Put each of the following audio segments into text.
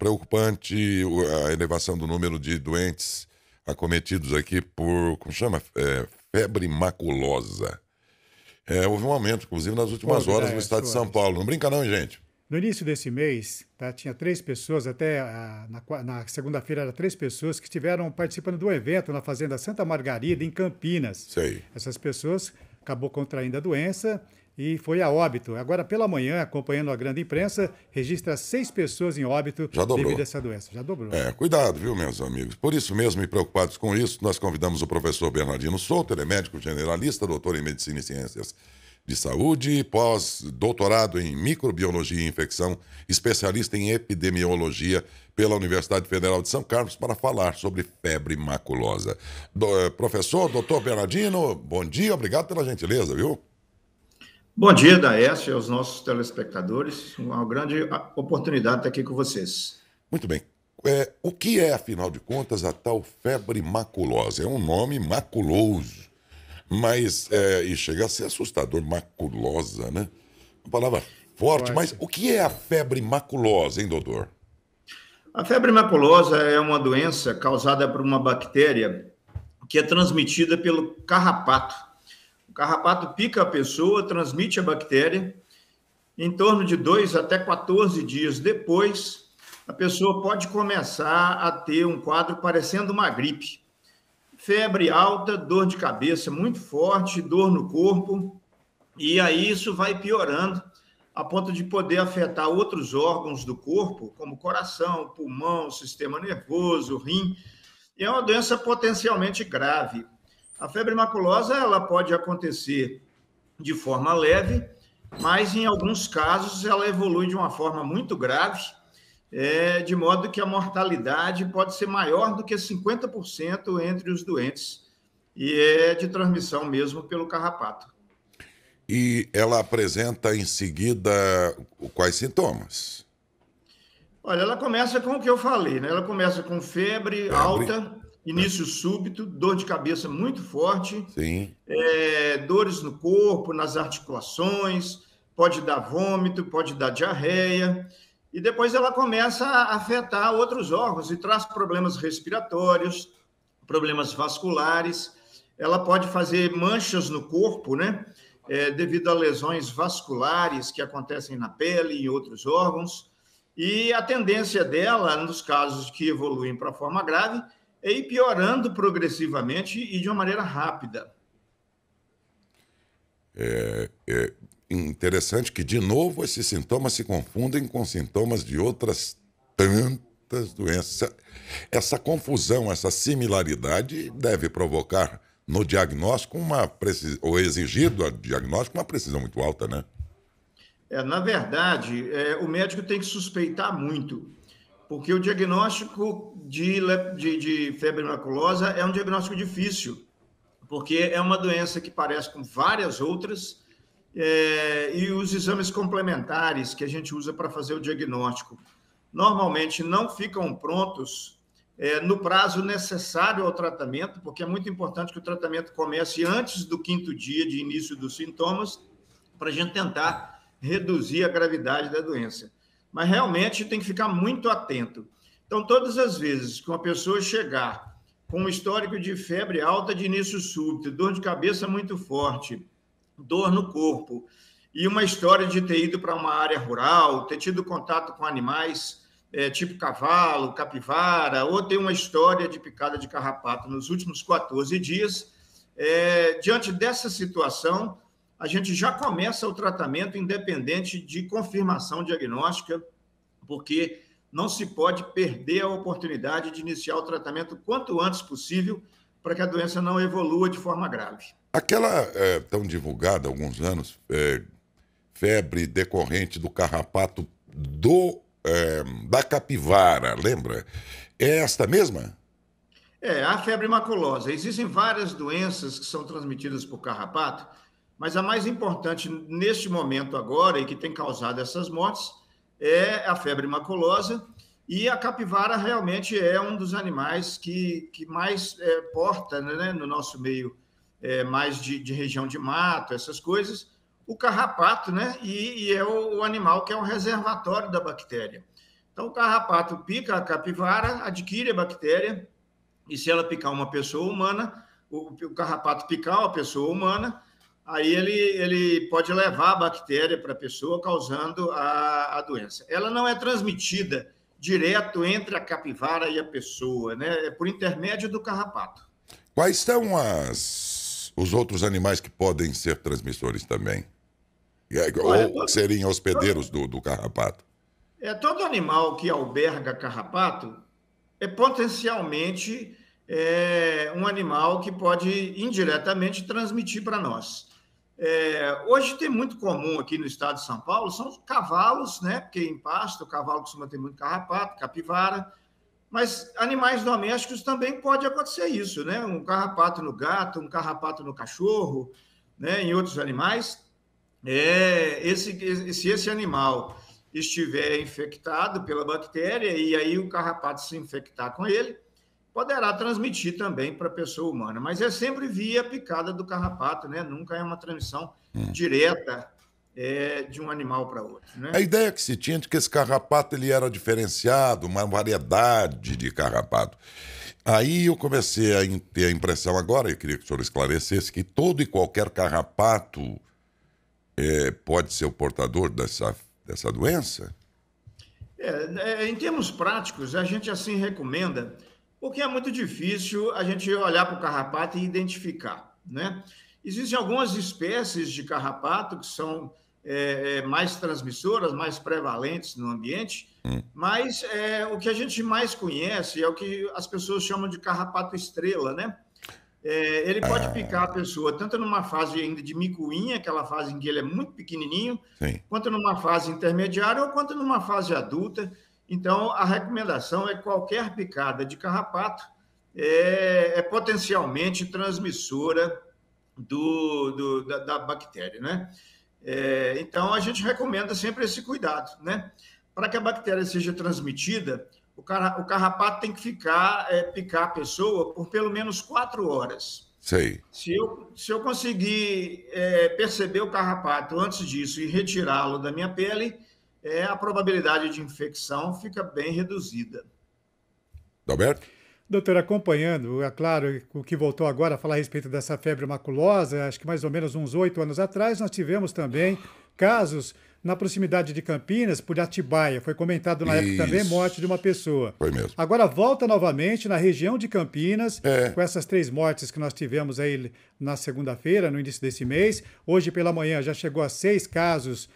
preocupante a elevação do número de doentes acometidos aqui por, como chama? Febre maculosa. Houve um aumento, inclusive, nas últimas Houve, horas no né, estado de São Soares? Paulo. Não brinca não, hein, gente? No início desse mês, tá, tinha 3 pessoas, até na segunda-feira eram 3 pessoas que estiveram participando do evento na Fazenda Santa Margarida, em Campinas. Sei. Essas pessoas acabou contraindo a doença e foi a óbito. Agora, pela manhã, acompanhando a grande imprensa, registra 6 pessoas em óbito Já devido dobrou. a essa doença. Já dobrou. Cuidado, viu, meus amigos? Por isso mesmo, e preocupados com isso, nós convidamos o professor Bernardino Souto, ele é médico generalista, doutor em Medicina e Ciências de Saúde, pós-doutorado em Microbiologia e Infecção, especialista em Epidemiologia pela Universidade Federal de São Carlos, para falar sobre febre maculosa. Professor, doutor Bernardino, bom dia, obrigado pela gentileza, viu? Bom dia, Daécio, e aos nossos telespectadores. Uma grande oportunidade estar aqui com vocês. Muito bem. O que é, afinal de contas, a tal febre maculosa? É um nome maculoso, mas e chega a ser assustador, maculosa, né? Uma palavra forte, mas Forte. o que é a febre maculosa, hein, doutor? A febre maculosa é uma doença causada por uma bactéria que é transmitida pelo carrapato. O carrapato pica a pessoa, transmite a bactéria. Em torno de 2 até 14 dias depois, a pessoa pode começar a ter um quadro parecendo uma gripe. Febre alta, dor de cabeça muito forte, dor no corpo, e aí isso vai piorando a ponto de poder afetar outros órgãos do corpo, como coração, pulmão, sistema nervoso, rim, e é uma doença potencialmente grave. A febre maculosa ela pode acontecer de forma leve, mas em alguns casos ela evolui de uma forma muito grave, de modo que a mortalidade pode ser maior do que 50% entre os doentes, e é de transmissão mesmo pelo carrapato. E ela apresenta em seguida quais sintomas? Olha, ela começa com o que eu falei, né? Ela começa com febre Febre, alta, início súbito, dor de cabeça muito forte, sim. dores no corpo, nas articulações, pode dar vômito, pode dar diarreia, e depois ela começa a afetar outros órgãos e traz problemas respiratórios, problemas vasculares, ela pode fazer manchas no corpo, né? Devido a lesões vasculares que acontecem na pele e em outros órgãos, e a tendência dela, nos casos que evoluem para a forma grave, é ir piorando progressivamente e de uma maneira rápida. É interessante que, de novo, esses sintomas se confundem com sintomas de outras tantas doenças. Essa confusão, essa similaridade deve provocar no diagnóstico ou exigir do diagnóstico uma precisão muito alta, né? Na verdade, o médico tem que suspeitar muito, porque o diagnóstico de febre maculosa é um diagnóstico difícil, porque é uma doença que parece com várias outras, e os exames complementares que a gente usa para fazer o diagnóstico normalmente não ficam prontos no prazo necessário ao tratamento, porque é muito importante que o tratamento comece antes do 5º dia de início dos sintomas, para a gente tentar reduzir a gravidade da doença. Mas realmente tem que ficar muito atento. Então, todas as vezes que uma pessoa chegar com um histórico de febre alta de início súbito, dor de cabeça muito forte, dor no corpo, e uma história de ter ido para uma área rural, ter tido contato com animais tipo cavalo, capivara, ou ter uma história de picada de carrapato nos últimos 14 dias, diante dessa situação, a gente já começa o tratamento independente de confirmação diagnóstica, porque não se pode perder a oportunidade de iniciar o tratamento quanto antes possível para que a doença não evolua de forma grave. Aquela tão divulgada há alguns anos, febre decorrente do carrapato da capivara, lembra? É esta mesma? A febre maculosa. Existem várias doenças que são transmitidas por carrapato, mas a mais importante neste momento agora, e que tem causado essas mortes, é a febre maculosa, e a capivara realmente é um dos animais que mais porta, né, no nosso meio, mais de região de mato, essas coisas, o carrapato, né, e é o animal que é um reservatório da bactéria. Então, o carrapato pica a capivara, adquire a bactéria, e se ela picar uma pessoa humana, o carrapato picar uma pessoa humana, aí ele pode levar a bactéria para a pessoa, causando a doença. Ela não é transmitida direto entre a capivara e a pessoa, né? É por intermédio do carrapato. Quais são os outros animais que podem ser transmissores também? Olha, Ou serem hospedeiros do carrapato? todo animal que alberga carrapato é potencialmente um animal que pode indiretamente transmitir para nós. Hoje tem muito comum aqui no estado de São Paulo, são os cavalos, né? Porque em pasto o cavalo costuma ter muito carrapato, capivara, mas animais domésticos também pode acontecer isso, né? Um carrapato no gato, um carrapato no cachorro, né? Em outros animais. Se esse animal estiver infectado pela bactéria e aí o carrapato se infectar com ele, poderá transmitir também para a pessoa humana, mas é sempre via picada do carrapato, né? Nunca é uma transmissão direta de um animal para outro, né? A ideia que se tinha de que esse carrapato ele era diferenciado, uma variedade de carrapato. Aí eu comecei a ter a impressão agora, eu queria que o senhor esclarecesse, que todo e qualquer carrapato pode ser o portador dessa doença? Em termos práticos, a gente assim recomenda, porque é muito difícil a gente olhar para o carrapato e identificar, né? Existem algumas espécies de carrapato que são mais transmissoras, mais prevalentes no ambiente, mas o que a gente mais conhece é o que as pessoas chamam de carrapato estrela, né? Ele pode picar a pessoa tanto numa fase ainda de micuinha, aquela fase em que ele é muito pequenininho, Sim. quanto numa fase intermediária ou quanto numa fase adulta. Então, a recomendação é que qualquer picada de carrapato é potencialmente transmissora da bactéria, né? Então, a gente recomenda sempre esse cuidado, né? Para que a bactéria seja transmitida, o carrapato tem que picar a pessoa por pelo menos 4 horas. Sei. Se eu conseguir perceber o carrapato antes disso e retirá-lo da minha pele, a probabilidade de infecção fica bem reduzida. Alberto? Doutor, acompanhando, é claro, o que voltou agora a falar a respeito dessa febre maculosa, acho que mais ou menos uns 8 anos atrás, nós tivemos também casos na proximidade de Campinas, por Atibaia. Foi comentado na época também morte de uma pessoa. Foi mesmo. Agora volta novamente na região de Campinas, com essas 3 mortes que nós tivemos aí na segunda-feira, no início desse mês. Hoje pela manhã já chegou a 6 casos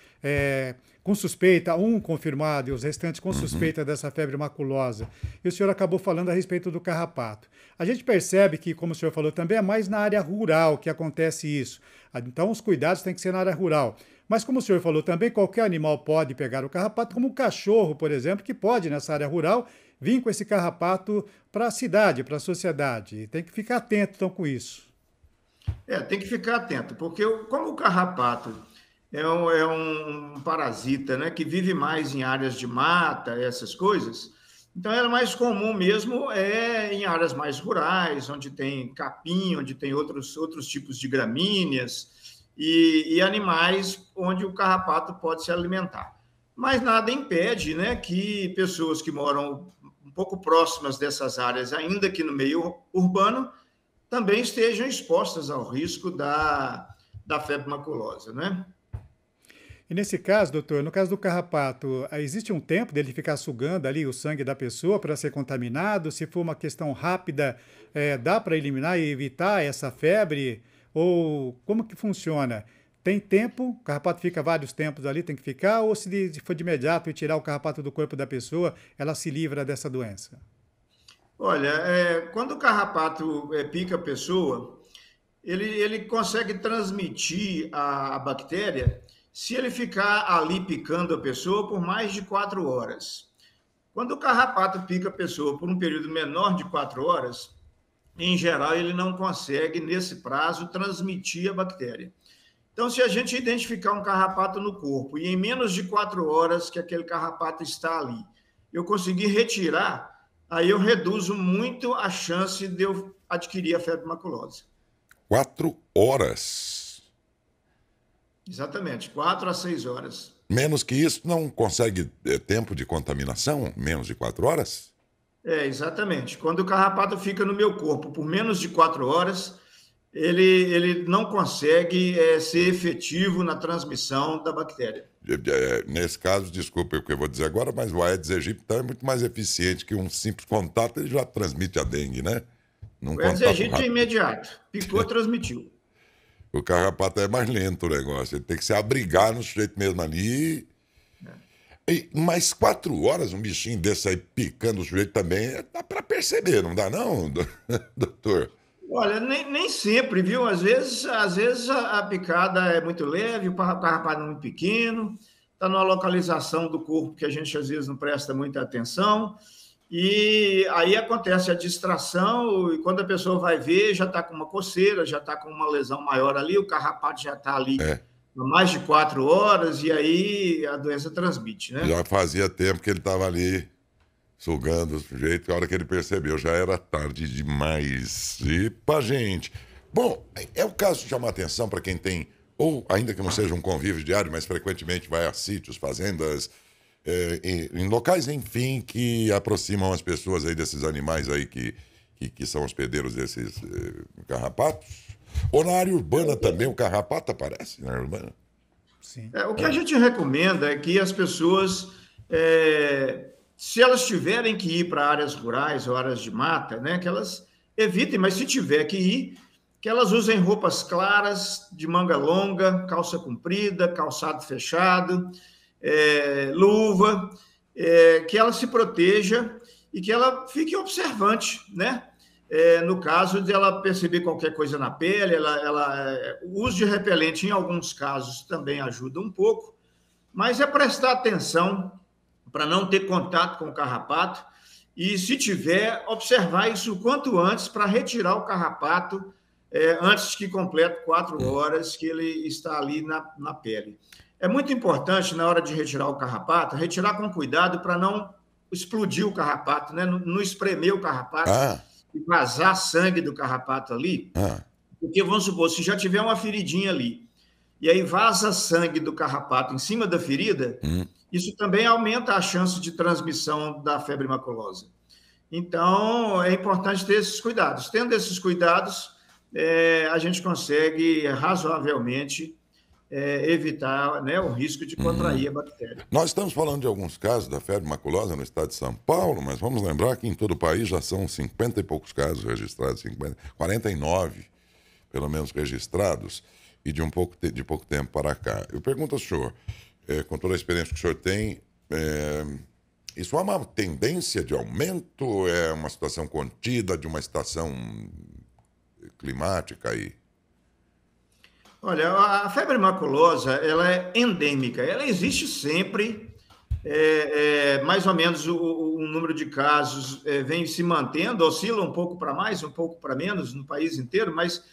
com suspeita, 1 confirmado e os restantes com suspeita dessa febre maculosa. E o senhor acabou falando a respeito do carrapato. A gente percebe que, como o senhor falou, também é mais na área rural que acontece isso. Então os cuidados têm que ser na área rural. Mas como o senhor falou também, qualquer animal pode pegar o carrapato, como o cachorro, por exemplo, que pode, nessa área rural, vir com esse carrapato para a cidade, para a sociedade. Tem que ficar atento, então, com isso. Tem que ficar atento, porque como o carrapato é um parasita, né, que vive mais em áreas de mata, essas coisas, então é mais comum mesmo em áreas mais rurais, onde tem capim, onde tem outros tipos de gramíneas, e animais onde o carrapato pode se alimentar. Mas nada impede, né, que pessoas que moram um pouco próximas dessas áreas, ainda que no meio urbano, também estejam expostas ao risco da febre maculosa, né? E nesse caso, doutor, no caso do carrapato, existe um tempo dele ficar sugando ali o sangue da pessoa para ser contaminado? Se for uma questão rápida, dá para eliminar e evitar essa febre? Ou como que funciona? Tem tempo, o carrapato fica vários tempos ali, tem que ficar, ou se for de imediato e tirar o carrapato do corpo da pessoa, ela se livra dessa doença? Olha, quando o carrapato pica a pessoa, ele consegue transmitir a bactéria se ele ficar ali picando a pessoa por mais de 4 horas. Quando o carrapato pica a pessoa por um período menor de 4 horas, em geral, ele não consegue, nesse prazo, transmitir a bactéria. Então, se a gente identificar um carrapato no corpo e em menos de 4 horas que aquele carrapato está ali, eu conseguir retirar, aí eu reduzo muito a chance de eu adquirir a febre maculosa. 4 horas? Exatamente, 4 a 6 horas. Menos que isso, não consegue tempo de contaminação? Menos de 4 horas? Exatamente. Quando o carrapato fica no meu corpo por menos de 4 horas, ele não consegue ser efetivo na transmissão da bactéria. Nesse caso, desculpa o que eu vou dizer agora, mas o Aedes aegypti é muito mais eficiente que um simples contato, ele já transmite a dengue, né? O Aedes aegypti é imediato. Picou, transmitiu. O carrapato é mais lento o negócio, ele tem que se abrigar no sujeito mesmo ali. Mas 4 horas um bichinho desse aí picando o sujeito também, dá para perceber, não dá não, doutor? Olha, nem sempre, viu? Às vezes a picada é muito leve, o carrapato é muito pequeno, está numa localização do corpo que a gente às vezes não presta muita atenção, e aí acontece a distração, e quando a pessoa vai ver, já está com uma coceira, já está com uma lesão maior ali, o carrapato já está ali há mais de 4 horas, e aí a doença transmite, né? Já fazia tempo que ele estava ali sugando o sujeito, a hora que ele percebeu, já era tarde demais. E pra gente. Bom, é o caso de chamar atenção para quem tem, ou ainda que não seja um convívio diário, mas frequentemente vai a sítios, fazendas, em locais, enfim, que aproximam as pessoas aí desses animais aí que são hospedeiros desses carrapatos. Ou na área urbana também, o carrapato aparece na área urbana? Sim. O que a gente recomenda é que as pessoas... se elas tiverem que ir para áreas rurais ou áreas de mata, né, que elas evitem, mas se tiver que ir, que elas usem roupas claras, de manga longa, calça comprida, calçado fechado, luva, que ela se proteja e que ela fique observante, né? No caso de ela perceber qualquer coisa na pele, o uso de repelente, em alguns casos, também ajuda um pouco, mas é prestar atenção para não ter contato com o carrapato e, se tiver, observar isso o quanto antes para retirar o carrapato antes que complete 4 horas que ele está ali na pele. É muito importante, na hora de retirar o carrapato, retirar com cuidado para não explodir o carrapato, né? Não espremer o carrapato e vazar sangue do carrapato ali. Porque, vamos supor, se já tiver uma feridinha ali e aí vaza sangue do carrapato em cima da ferida, isso também aumenta a chance de transmissão da febre maculosa. Então, é importante ter esses cuidados. Tendo esses cuidados, a gente consegue razoavelmente evitar, né, o risco de contrair a bactéria. Nós estamos falando de alguns casos da febre maculosa no estado de São Paulo, mas vamos lembrar que em todo o país já são 50 e poucos casos registrados, 49 pelo menos registrados, e de pouco tempo para cá. Eu pergunto ao senhor, com toda a experiência que o senhor tem, isso é uma tendência de aumento? É uma situação contida de uma estação climática aí? Olha, a febre maculosa, ela é endêmica, ela existe sempre, mais ou menos o número de casos vem se mantendo, oscila um pouco para mais, um pouco para menos no país inteiro, mas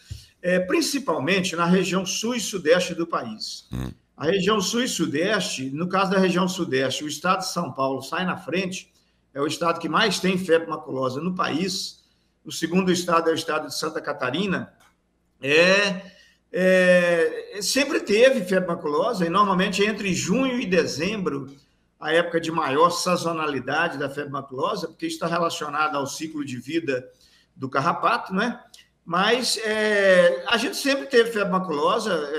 principalmente na região sul e sudeste do país. A região sul e sudeste, no caso da região sudeste, o estado de São Paulo sai na frente, é o estado que mais tem febre maculosa no país. O segundo estado é o estado de Santa Catarina. Sempre teve febre maculosa, e normalmente entre junho e dezembro, a época de maior sazonalidade da febre maculosa, porque está relacionada ao ciclo de vida do carrapato, né? Mas a gente sempre teve febre maculosa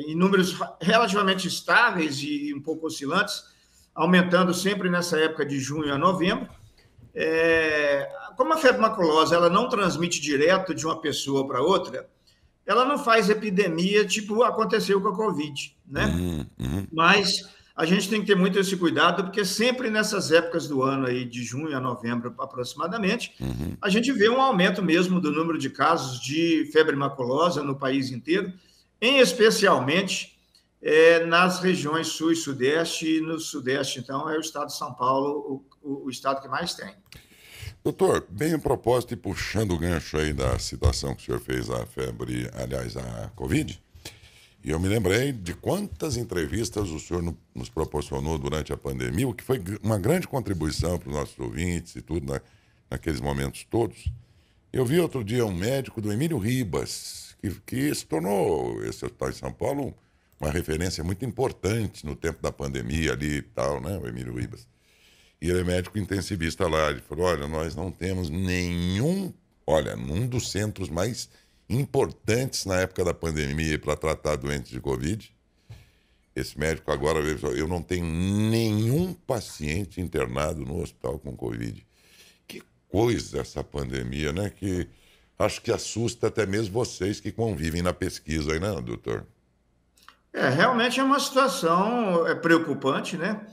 em números relativamente estáveis e um pouco oscilantes, aumentando sempre nessa época de junho a novembro. Como a febre maculosa ela não transmite direto de uma pessoa para outra, ela não faz epidemia, tipo aconteceu com a Covid, né? Mas a gente tem que ter muito esse cuidado, porque sempre nessas épocas do ano, aí, de junho a novembro aproximadamente, a gente vê um aumento mesmo do número de casos de febre maculosa no país inteiro, especialmente nas regiões sul e sudeste, e no sudeste, então, é o estado de São Paulo o estado que mais tem. Doutor, bem a propósito e puxando o gancho aí da citação que o senhor fez à febre, aliás, à Covid, e eu me lembrei de quantas entrevistas o senhor nos proporcionou durante a pandemia, o que foi uma grande contribuição para os nossos ouvintes e tudo, naqueles momentos todos. Eu vi outro dia um médico do Emílio Ribas, que se tornou, esse hospital em São Paulo, uma referência muito importante no tempo da pandemia ali e tal, né, o Emílio Ribas. E ele é médico intensivista lá. Ele falou, olha, nós não temos nenhum... Olha, num dos centros mais importantes na época da pandemia para tratar doentes de Covid, esse médico agora, eu não tenho nenhum paciente internado no hospital com Covid. Que coisa essa pandemia, né? Que acho que assusta até mesmo vocês que convivem na pesquisa aí, né, doutor? Realmente é uma situação preocupante, né?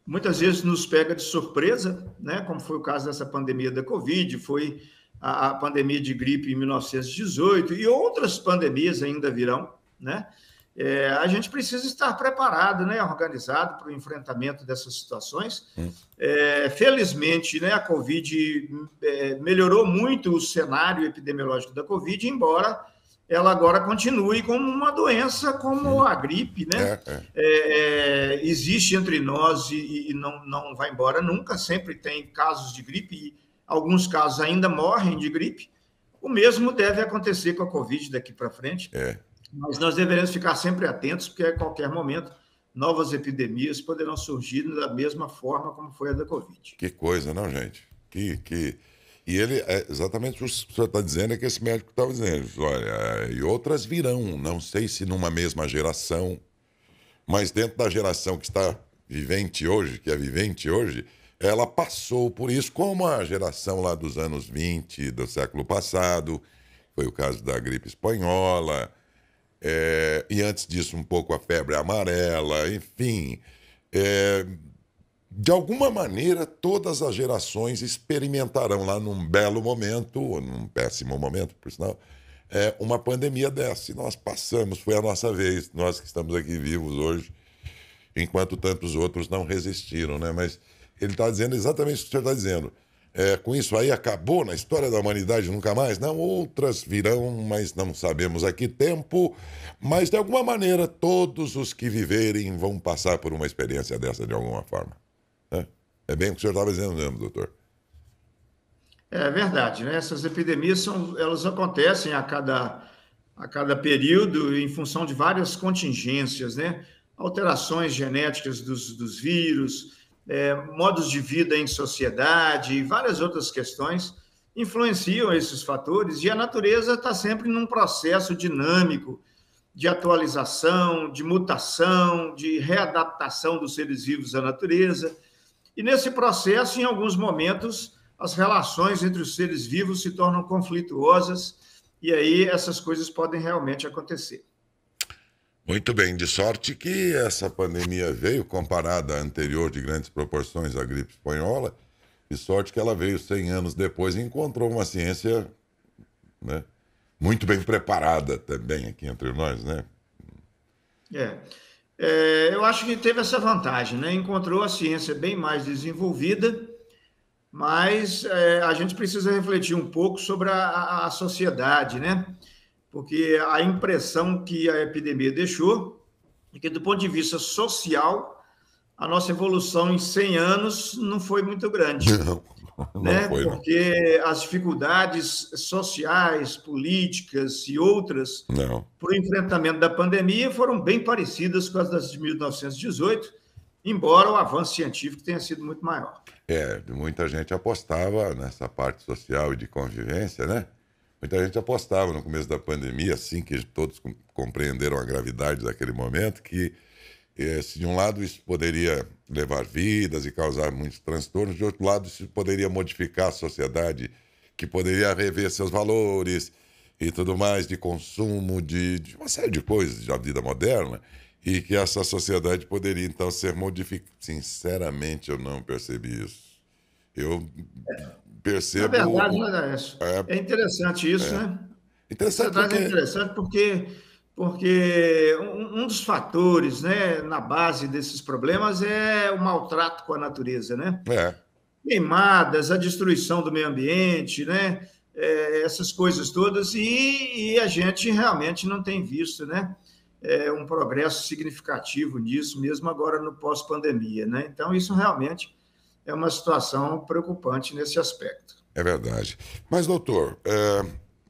Muitas vezes nos pega de surpresa, né? Como foi o caso dessa pandemia da Covid, foi a pandemia de gripe em 1918 e outras pandemias ainda virão, né? A gente precisa estar preparado, né? Organizado para o enfrentamento dessas situações. Felizmente, né? A Covid melhorou muito o cenário epidemiológico da Covid, embora ela agora continue como uma doença como a gripe, né? Existe entre nós e não vai embora nunca, sempre tem casos de gripe e alguns casos ainda morrem de gripe. O mesmo deve acontecer com a Covid daqui para frente, mas nós deveremos ficar sempre atentos, porque a qualquer momento novas epidemias poderão surgir da mesma forma como foi a da Covid. Que coisa, não, gente? E ele, exatamente o que o senhor está dizendo é que esse médico estava dizendo, olha, e outras virão, não sei se numa mesma geração, mas dentro da geração que está vivente hoje, ela passou por isso, como a geração lá dos anos 20 do século passado, foi o caso da gripe espanhola, e antes disso um pouco a febre amarela, enfim... De alguma maneira, todas as gerações experimentarão lá num belo momento, ou num péssimo momento, por sinal, uma pandemia dessa. E nós passamos, foi a nossa vez, nós que estamos aqui vivos hoje, enquanto tantos outros não resistiram, né? Mas ele está dizendo exatamente o que o senhor está dizendo. Com isso aí acabou na história da humanidade nunca mais? Não, outras virão, mas não sabemos a que tempo. Mas, de alguma maneira, todos os que viverem vão passar por uma experiência dessa de alguma forma. É bem o que o senhor estava dizendo mesmo, doutor. É verdade, né? Essas epidemias elas acontecem a cada período em função de várias contingências, né? Alterações genéticas dos vírus, modos de vida em sociedade e várias outras questões influenciam esses fatores e a natureza está sempre num processo dinâmico de atualização, de mutação, de readaptação dos seres vivos à natureza. E nesse processo, em alguns momentos, as relações entre os seres vivos se tornam conflituosas e aí essas coisas podem realmente acontecer. Muito bem, de sorte que essa pandemia veio, comparada à anterior de grandes proporções, à gripe espanhola, de sorte que ela veio 100 anos depois e encontrou uma ciência, né, muito bem preparada também aqui entre nós, né? Eu acho que teve essa vantagem, né? Encontrou a ciência bem mais desenvolvida, mas a gente precisa refletir um pouco sobre a sociedade, né? Porque a impressão que a epidemia deixou é que, do ponto de vista social, a nossa evolução em 100 anos não foi muito grande. Não foi, porque as dificuldades sociais, políticas e outras para o enfrentamento da pandemia foram bem parecidas com as das de 1918, embora o avanço científico tenha sido muito maior. Muita gente apostava nessa parte social e de convivência, né? Muita gente apostava no começo da pandemia, assim que todos compreenderam a gravidade daquele momento, que se de um lado isso poderia levar vidas e causar muitos transtornos, de outro lado isso poderia modificar a sociedade, que poderia rever seus valores e tudo mais, de consumo, de uma série de coisas da vida moderna, e que essa sociedade poderia então ser modificada. Sinceramente, eu não percebi isso. Eu percebo... Na verdade, é interessante isso, né? Interessante porque... É interessante porque um dos fatores, né, na base desses problemas é o maltrato com a natureza, né? Queimadas, a destruição do meio ambiente, né? Essas coisas todas, e a gente realmente não tem visto, né? Um progresso significativo nisso, mesmo agora no pós-pandemia, né? Então, isso realmente é uma situação preocupante nesse aspecto. É verdade. Mas, doutor,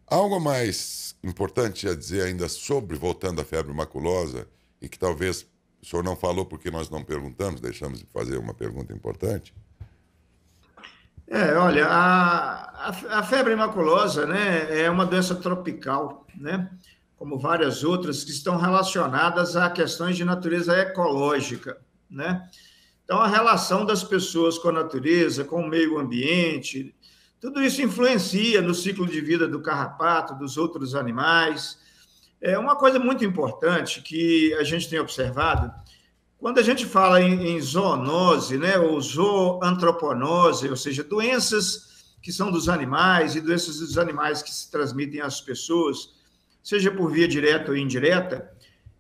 algo mais importante a dizer ainda sobre, voltando à febre maculosa, e que talvez o senhor não falou porque nós não perguntamos, deixamos de fazer uma pergunta importante? Olha, a febre maculosa, né, é uma doença tropical, né, como várias outras que estão relacionadas a questões de natureza ecológica, né? Então, a relação das pessoas com a natureza, com o meio ambiente, tudo isso influencia no ciclo de vida do carrapato, dos outros animais. É uma coisa muito importante que a gente tem observado, quando a gente fala em zoonose, né, ou zooantroponose, ou seja, doenças que são dos animais e doenças dos animais que se transmitem às pessoas, seja por via direta ou indireta,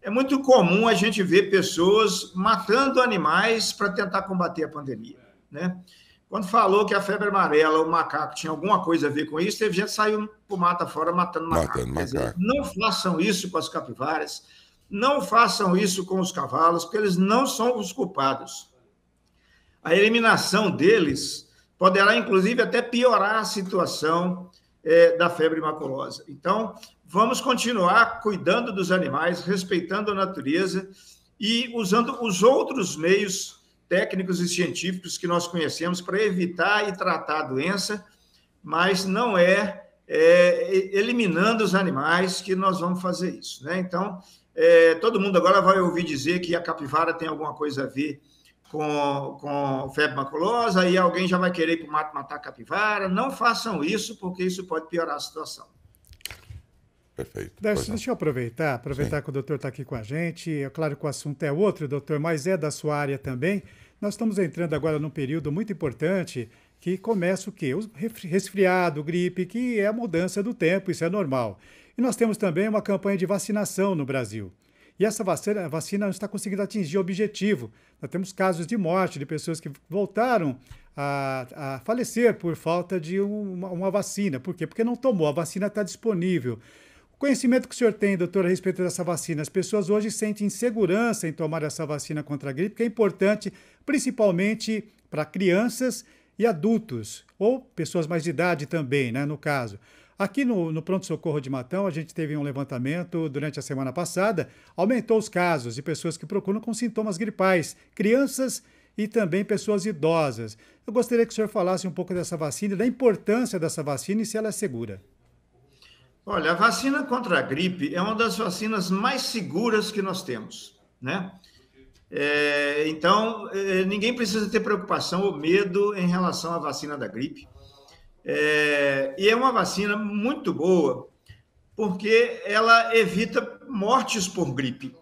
é muito comum a gente ver pessoas matando animais para tentar combater a pandemia, né? Quando falou que a febre amarela, o macaco, tinha alguma coisa a ver com isso, teve gente que saiu por mata fora matando macaco. Quer dizer, não façam isso com as capivaras, não façam isso com os cavalos, porque eles não são os culpados. A eliminação deles poderá, inclusive, até piorar a situação da febre maculosa. Então, vamos continuar cuidando dos animais, respeitando a natureza e usando os outros meios técnicos e científicos que nós conhecemos para evitar e tratar a doença, mas não eliminando os animais que nós vamos fazer isso, né? Então, todo mundo agora vai ouvir dizer que a capivara tem alguma coisa a ver com febre maculosa, aí alguém já vai querer ir para o mato matar a capivara. Não façam isso, porque isso pode piorar a situação. Perfeito. Deixa eu aproveitar que o doutor está aqui com a gente. É claro que o assunto é outro, doutor, mas é da sua área também. Nós estamos entrando agora num período muito importante que começa o quê? O resfriado, gripe, que é a mudança do tempo, isso é normal. E nós temos também uma campanha de vacinação no Brasil. E essa vacina não está conseguindo atingir o objetivo. Nós temos casos de morte de pessoas que voltaram a falecer por falta de uma vacina. Por quê? Porque não tomou, a vacina está disponível. O conhecimento que o senhor tem, doutor, a respeito dessa vacina, as pessoas hoje sentem insegurança em tomar essa vacina contra a gripe, que é importante principalmente para crianças e adultos, ou pessoas mais de idade também, né, no caso. Aqui no Pronto-Socorro de Matão, a gente teve um levantamento durante a semana passada, aumentou os casos de pessoas que procuram com sintomas gripais, crianças e também pessoas idosas. Eu gostaria que o senhor falasse um pouco dessa vacina, da importância dessa vacina e se ela é segura. Olha, a vacina contra a gripe é uma das vacinas mais seguras que nós temos, né? Então, ninguém precisa ter preocupação ou medo em relação à vacina da gripe. E é uma vacina muito boa, porque ela evita mortes por gripe.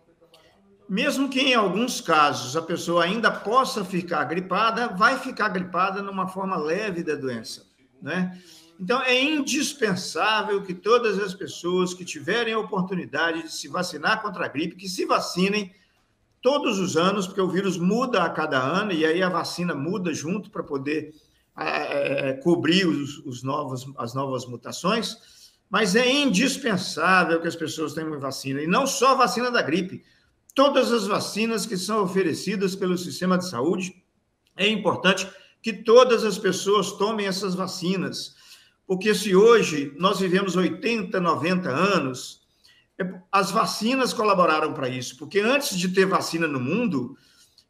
Mesmo que em alguns casos a pessoa ainda possa ficar gripada, vai ficar gripada numa forma leve da doença, né? Então, é indispensável que todas as pessoas que tiverem a oportunidade de se vacinar contra a gripe, que se vacinem todos os anos, porque o vírus muda a cada ano, e aí a vacina muda junto para poder cobrir as novas mutações, mas é indispensável que as pessoas tenham vacina, e não só a vacina da gripe, todas as vacinas que são oferecidas pelo sistema de saúde, é importante que todas as pessoas tomem essas vacinas, porque se hoje nós vivemos 80, 90 anos, as vacinas colaboraram para isso, porque antes de ter vacina no mundo,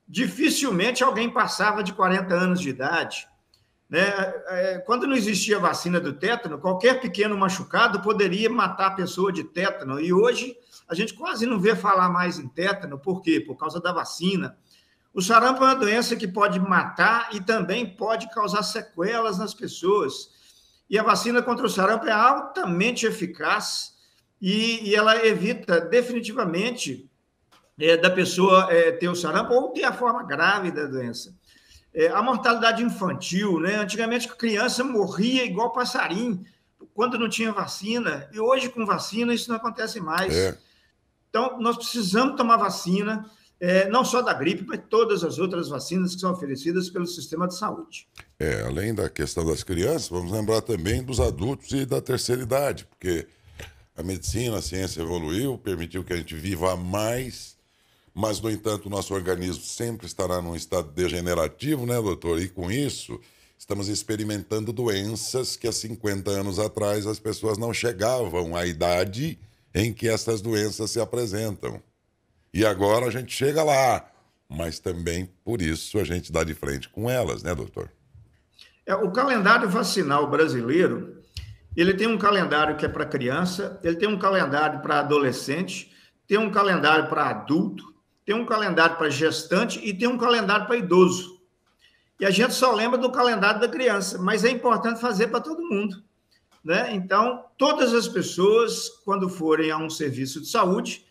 dificilmente alguém passava de 40 anos de idade, né? Quando não existia vacina do tétano, qualquer pequeno machucado poderia matar a pessoa de tétano, e hoje a gente quase não vê falar mais em tétano, por quê? Por causa da vacina. O sarampo é uma doença que pode matar e também pode causar sequelas nas pessoas, e a vacina contra o sarampo é altamente eficaz, e ela evita definitivamente da pessoa ter o sarampo ou ter a forma grave da doença. A mortalidade infantil, né? Antigamente a criança morria igual passarinho quando não tinha vacina, e hoje com vacina isso não acontece mais. Então, nós precisamos tomar vacina, não só da gripe, mas todas as outras vacinas que são oferecidas pelo sistema de saúde. Além da questão das crianças, vamos lembrar também dos adultos e da terceira idade, porque a medicina, a ciência evoluiu, permitiu que a gente viva mais, mas, no entanto, o nosso organismo sempre estará num estado degenerativo, né, doutor? E com isso, estamos experimentando doenças que há 50 anos atrás as pessoas não chegavam à idade em que essas doenças se apresentam. E agora a gente chega lá, mas também por isso a gente dá de frente com elas, né, doutor? O calendário vacinal brasileiro, ele tem um calendário que é para criança, ele tem um calendário para adolescente, tem um calendário para adulto, tem um calendário para gestante e tem um calendário para idoso. E a gente só lembra do calendário da criança, mas é importante fazer para todo mundo, né? Então, todas as pessoas, quando forem a um serviço de saúde,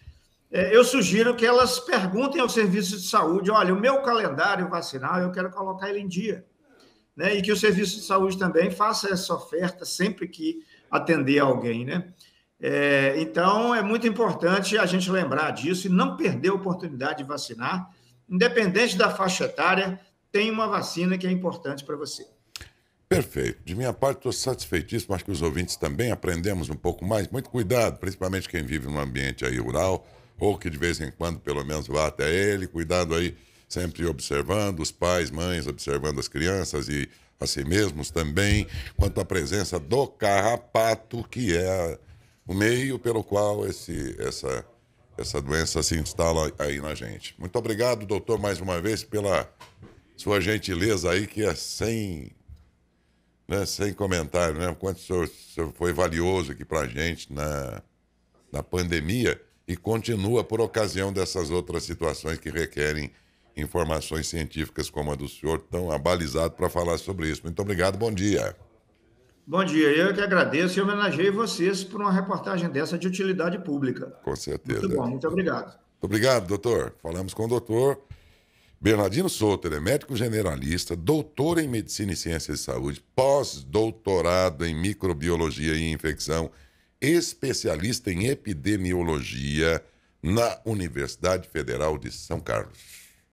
eu sugiro que elas perguntem ao serviço de saúde, olha, o meu calendário vacinal, eu quero colocar ele em dia, né? E que o serviço de saúde também faça essa oferta sempre que atender alguém, né? Então, é muito importante a gente lembrar disso e não perder a oportunidade de vacinar, independente da faixa etária, tem uma vacina que é importante para você. Perfeito. De minha parte, estou satisfeitíssimo. Acho que os ouvintes também aprendemos um pouco mais. Muito cuidado, principalmente quem vive num ambiente aí rural, ou que de vez em quando, pelo menos, vá até ele. Cuidado aí, sempre observando os pais, mães, observando as crianças e a si mesmos também, quanto à presença do carrapato, que é o meio pelo qual essa doença se instala aí na gente. Muito obrigado, doutor, mais uma vez, pela sua gentileza aí, que é sem comentário, né? Quanto o senhor foi valioso aqui para a gente na pandemia e continua por ocasião dessas outras situações que requerem informações científicas como a do senhor, tão abalizado para falar sobre isso. Muito obrigado, bom dia. Bom dia, eu que agradeço e homenageei vocês por uma reportagem dessa de utilidade pública. Com certeza. Muito bom, muito obrigado. Muito obrigado, doutor. Falamos com o doutor Bernardino Souto, ele é médico generalista, doutor em Medicina e Ciências de Saúde, pós-doutorado em Microbiologia e Infecção, especialista em Epidemiologia na Universidade Federal de São Carlos.